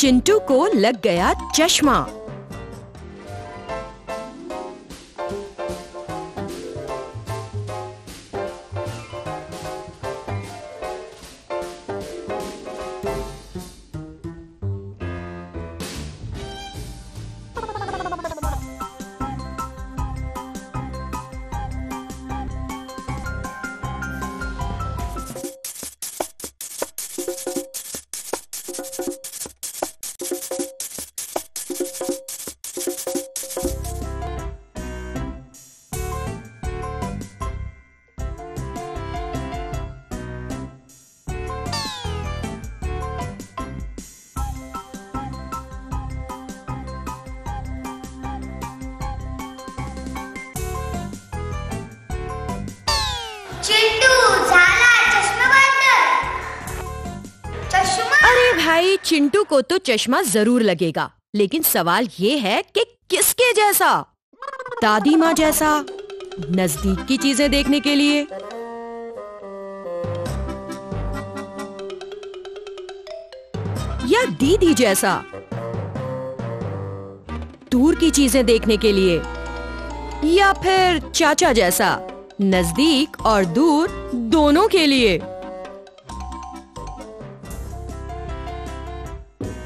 चिंटू को लग गया चश्मा। चिंटू झाला चष्मा बंद। चष्मा। अरे भाई, चिंटू को तो चश्मा जरूर लगेगा, लेकिन सवाल ये है कि किसके जैसा? दादी माँ जैसा, नजदीक की चीजें देखने के लिए, या दीदी जैसा, दूर की चीजें देखने के लिए, या फिर चाचा जैसा, नजदीक और दूर दोनों के लिए।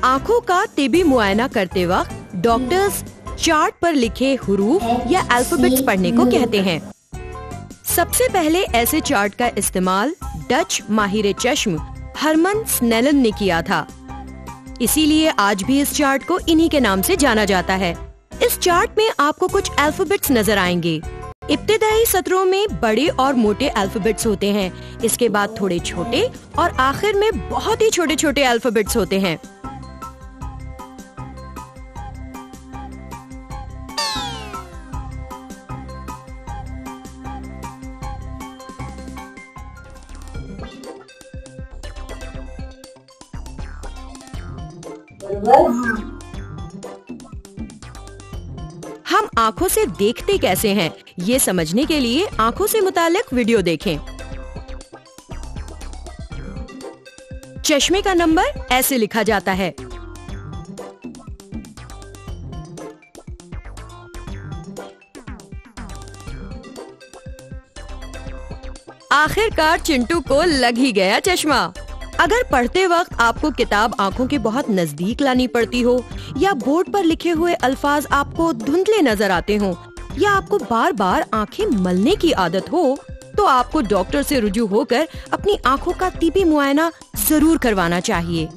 आंखों का तिबी मुआयना करते वक्त डॉक्टर्स चार्ट पर लिखे हुरूफ या अल्फाबेट्स पढ़ने को कहते हैं। सबसे पहले ऐसे चार्ट का इस्तेमाल डच माहिर चश्म हरमन स्नेलन ने किया था। इसीलिए आज भी इस चार्ट को इन्हीं के नाम से जाना जाता है। इस चार्ट में आपको कुछ अल्फाबेट्स नजर आएंगे। इब्तिदाई सत्रों में बड़े और मोटे अल्फाबेट्स होते हैं, इसके बाद थोड़े छोटे और आखिर में बहुत ही छोटे छोटे अल्फाबेट्स होते हैं। हम आंखों से देखते कैसे हैं, ये समझने के लिए आंखों से मुताल्लिक वीडियो देखें। चश्मे का नंबर ऐसे लिखा जाता है। आखिरकार चिंटू को लग ही गया चश्मा। अगर पढ़ते वक्त आपको किताब आंखों के बहुत नजदीक लानी पड़ती हो, या बोर्ड पर लिखे हुए अल्फाज आपको धुंधले नजर आते हो, या आपको बार बार आंखें मलने की आदत हो, तो आपको डॉक्टर से रुजू होकर अपनी आंखों का तिबी मुआयना जरूर करवाना चाहिए।